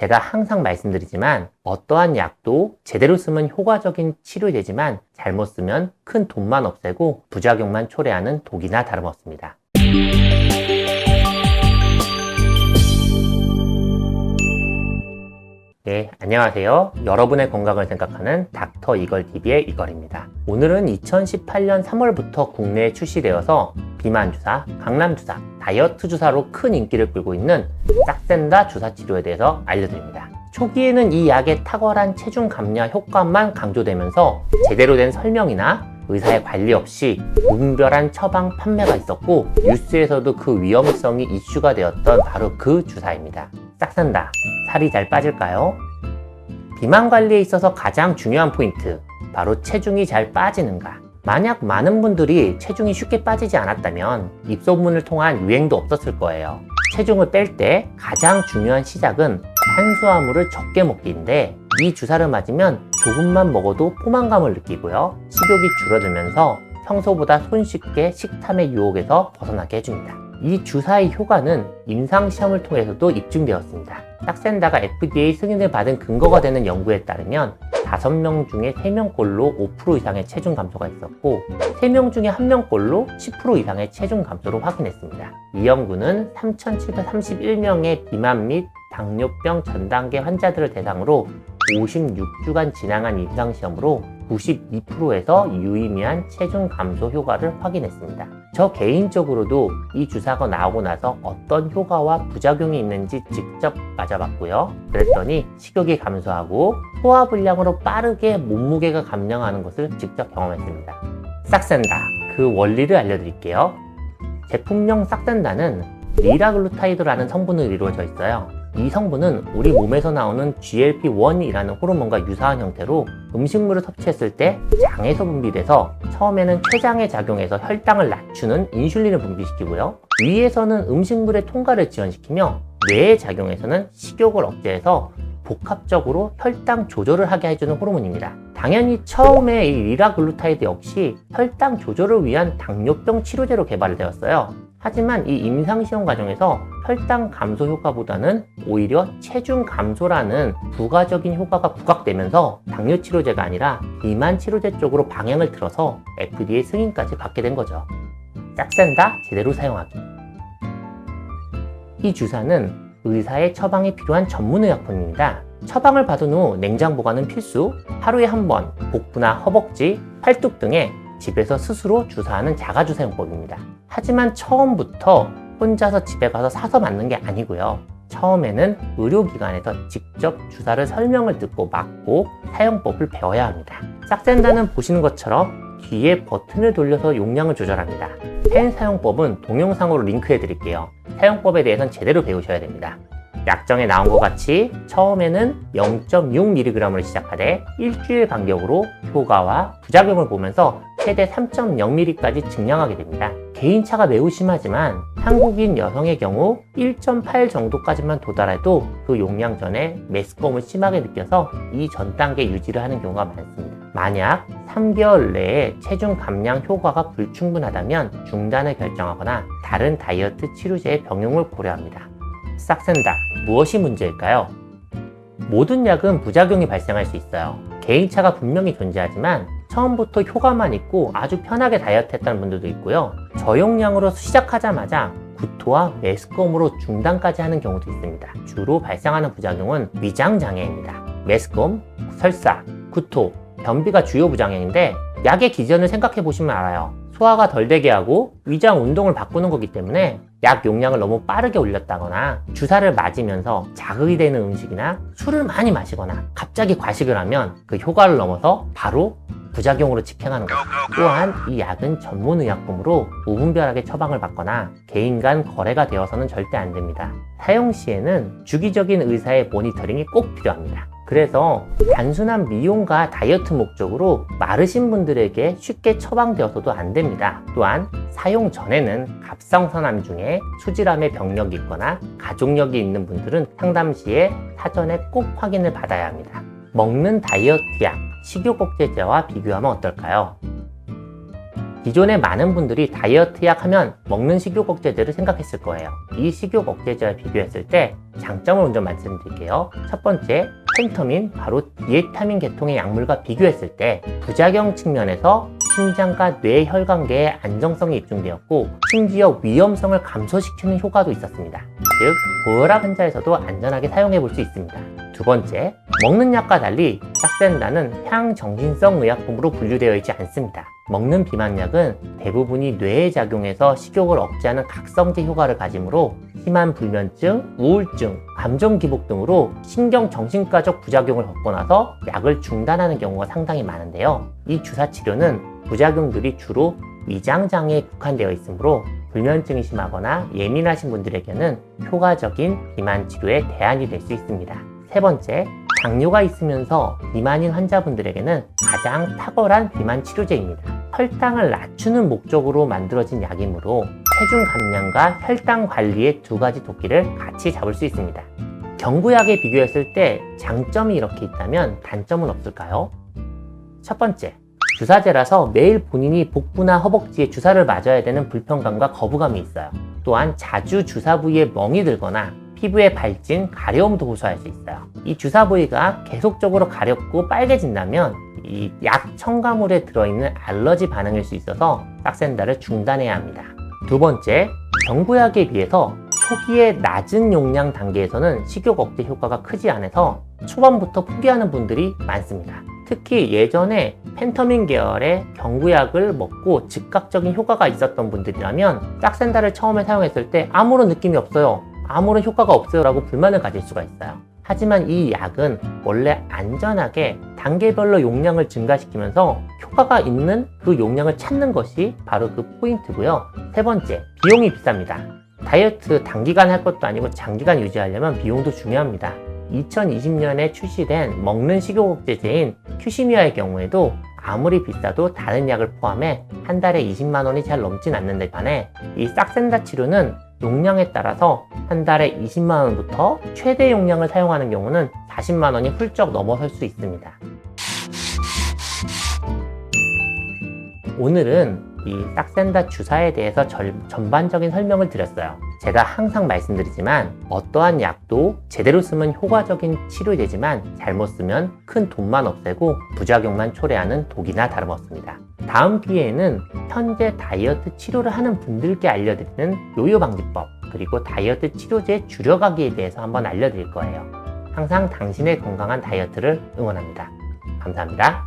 제가 항상 말씀드리지만 어떠한 약도 제대로 쓰면 효과적인 치료되지만 잘못 쓰면 큰 돈만 없애고 부작용만 초래하는 독이나 다름없습니다. 네, 안녕하세요. 여러분의 건강을 생각하는 닥터 이걸TV의 이걸입니다. 오늘은 2018년 3월부터 국내에 출시되어서 비만주사, 강남주사, 다이어트 주사로 큰 인기를 끌고 있는 싹센다 주사 치료에 대해서 알려드립니다. 초기에는 이 약의 탁월한 체중 감량 효과만 강조되면서 제대로 된 설명이나 의사의 관리 없이 무분별한 처방 판매가 있었고 뉴스에서도 그 위험성이 이슈가 되었던 바로 그 주사입니다. 싹센다, 살이 잘 빠질까요? 비만 관리에 있어서 가장 중요한 포인트, 바로 체중이 잘 빠지는가. 만약 많은 분들이 체중이 쉽게 빠지지 않았다면 입소문을 통한 유행도 없었을 거예요. 체중을 뺄 때 가장 중요한 시작은 탄수화물을 적게 먹기인데 이 주사를 맞으면 조금만 먹어도 포만감을 느끼고요. 식욕이 줄어들면서 평소보다 손쉽게 식탐의 유혹에서 벗어나게 해줍니다. 이 주사의 효과는 임상시험을 통해서도 입증되었습니다. 싹센다가 FDA 승인을 받은 근거가 되는 연구에 따르면 5명 중에 3명꼴로 5% 이상의 체중 감소가 있었고 3명 중에 1명꼴로 10% 이상의 체중 감소를 확인했습니다. 이 연구는 3,731명의 비만 및 당뇨병 전 단계 환자들을 대상으로 56주간 진행한 임상시험으로 92%에서 유의미한 체중 감소 효과를 확인했습니다. 저 개인적으로도 이 주사가 나오고 나서 어떤 효과와 부작용이 있는지 직접 맞아봤고요. 그랬더니 식욕이 감소하고 소화불량으로 빠르게 몸무게가 감량하는 것을 직접 경험했습니다. 싹센다, 그 원리를 알려드릴게요. 제품명 싹센다는 리라글루타이드라는 성분으로 이루어져 있어요. 이 성분은 우리 몸에서 나오는 GLP-1이라는 호르몬과 유사한 형태로 음식물을 섭취했을 때 장에서 분비돼서 처음에는 췌장에 작용해서 혈당을 낮추는 인슐린을 분비시키고요. 위에서는 음식물의 통과를 지연시키며 뇌에 작용해서는 식욕을 억제해서 복합적으로 혈당 조절을 하게 해주는 호르몬입니다. 당연히 처음에 이 리라글루타이드 역시 혈당 조절을 위한 당뇨병 치료제로 개발되었어요. 하지만 이 임상시험 과정에서 혈당 감소 효과보다는 오히려 체중 감소라는 부가적인 효과가 부각되면서 당뇨 치료제가 아니라 비만 치료제 쪽으로 방향을 틀어서 FDA 승인까지 받게 된 거죠. 싹센다 제대로 사용하기. 이 주사는 의사의 처방이 필요한 전문의약품입니다. 처방을 받은 후 냉장 보관은 필수, 하루에 한 번 복부나 허벅지, 팔뚝 등에 집에서 스스로 주사하는 자가주사용법입니다. 하지만 처음부터 혼자서 집에 가서 사서 맞는 게 아니고요. 처음에는 의료기관에서 직접 주사를 설명을 듣고 맞고 사용법을 배워야 합니다. 싹센다는 보시는 것처럼 뒤에 버튼을 돌려서 용량을 조절합니다. 펜 사용법은 동영상으로 링크해 드릴게요. 사용법에 대해서는 제대로 배우셔야 됩니다. 약정에 나온 것 같이 처음에는 0.6mg으로 시작하되 일주일 간격으로 효과와 부작용을 보면서 최대 3.0mg까지 증량하게 됩니다. 개인차가 매우 심하지만 한국인 여성의 경우 1.8 정도까지만 도달해도 그 용량 전에 메스꺼움을 심하게 느껴서 이 전 단계 유지를 하는 경우가 많습니다. 만약 3개월 내에 체중 감량 효과가 불충분하다면 중단을 결정하거나 다른 다이어트 치료제의 병용을 고려합니다. 싹센다, 무엇이 문제일까요? 모든 약은 부작용이 발생할 수 있어요. 개인차가 분명히 존재하지만 처음부터 효과만 있고 아주 편하게 다이어트 했다는 분들도 있고요. 저용량으로 시작하자마자 구토와 메스꺼움으로 중단까지 하는 경우도 있습니다. 주로 발생하는 부작용은 위장장애입니다. 메스꺼움, 설사, 구토, 변비가 주요 부작용인데 약의 기전을 생각해 보시면 알아요. 소화가 덜 되게 하고 위장 운동을 바꾸는 거기 때문에 약 용량을 너무 빠르게 올렸다거나 주사를 맞으면서 자극이 되는 음식이나 술을 많이 마시거나 갑자기 과식을 하면 그 효과를 넘어서 바로 부작용으로 집행하는 거죠. 또한 이 약은 전문의약품으로 무분별하게 처방을 받거나 개인 간 거래가 되어서는 절대 안 됩니다. 사용 시에는 주기적인 의사의 모니터링이 꼭 필요합니다. 그래서 단순한 미용과 다이어트 목적으로 마르신 분들에게 쉽게 처방되어서도 안 됩니다. 또한 사용 전에는 갑상선암 중에 수질암의 병력이 있거나 가족력이 있는 분들은 상담 시에 사전에 꼭 확인을 받아야 합니다. 먹는 다이어트 약, 식욕 억제제와 비교하면 어떨까요? 기존에 많은 분들이 다이어트 약 하면 먹는 식욕 억제제를 생각했을 거예요. 이 식욕 억제제와 비교했을 때 장점을 먼저 말씀드릴게요. 첫 번째, 펜터민, 바로 디에타민 계통의 약물과 비교했을 때 부작용 측면에서 심장과 뇌 혈관계에 안정성이 입증되었고 심지어 위험성을 감소시키는 효과도 있었습니다. 즉, 고혈압 환자에서도 안전하게 사용해 볼 수 있습니다. 두 번째, 먹는 약과 달리 싹센다는 향정신성 의약품으로 분류되어 있지 않습니다. 먹는 비만약은 대부분이 뇌에 작용해서 식욕을 억제하는 각성제 효과를 가지므로 심한 불면증, 우울증, 감정 기복 등으로 신경 정신과적 부작용을 겪고 나서 약을 중단하는 경우가 상당히 많은데요. 이 주사 치료는 부작용들이 주로 위장장애에 국한되어 있으므로 불면증이 심하거나 예민하신 분들에게는 효과적인 비만 치료의 대안이 될 수 있습니다. 세 번째, 당뇨가 있으면서 비만인 환자분들에게는 가장 탁월한 비만 치료제입니다. 혈당을 낮추는 목적으로 만들어진 약이므로 체중 감량과 혈당 관리의 두 가지 도끼를 같이 잡을 수 있습니다. 경구약에 비교했을 때 장점이 이렇게 있다면 단점은 없을까요? 첫 번째, 주사제라서 매일 본인이 복부나 허벅지에 주사를 맞아야 되는 불편감과 거부감이 있어요. 또한 자주 주사 부위에 멍이 들거나 피부에 발진, 가려움도 호소할 수 있어요. 이 주사 부위가 계속적으로 가렵고 빨개진다면 이 약 첨가물에 들어있는 알러지 반응일 수 있어서 싹센다를 중단해야 합니다. 두 번째, 경구약에 비해서 초기의 낮은 용량 단계에서는 식욕 억제 효과가 크지 않아서 초반부터 포기하는 분들이 많습니다. 특히 예전에 펜터민 계열의 경구약을 먹고 즉각적인 효과가 있었던 분들이라면 싹센다를 처음에 사용했을 때 아무런 느낌이 없어요, 아무런 효과가 없어요 라고 불만을 가질 수가 있어요. 하지만 이 약은 원래 안전하게 단계별로 용량을 증가시키면서 효과가 있는 그 용량을 찾는 것이 바로 그 포인트고요. 세 번째, 비용이 비쌉니다. 다이어트 단기간 할 것도 아니고 장기간 유지하려면 비용도 중요합니다. 2020년에 출시된 먹는 식욕 억제제인 큐시미아의 경우에도 아무리 비싸도 다른 약을 포함해 한 달에 20만 원이 잘 넘진 않는데 반해 이 싹센다 치료는 용량에 따라서 한 달에 20만 원부터 최대 용량을 사용하는 경우는 40만 원이 훌쩍 넘어설 수 있습니다. 오늘은 이 싹센다 주사에 대해서 전반적인 설명을 드렸어요. 제가 항상 말씀드리지만 어떠한 약도 제대로 쓰면 효과적인 치료되지만 잘못 쓰면 큰 돈만 없애고 부작용만 초래하는 독이나 다름없습니다. 다음 기회에는 현재 다이어트 치료를 하는 분들께 알려드리는 요요 방지법, 그리고 다이어트 치료제 줄여가기에 대해서 한번 알려드릴 거예요. 항상 당신의 건강한 다이어트를 응원합니다. 감사합니다.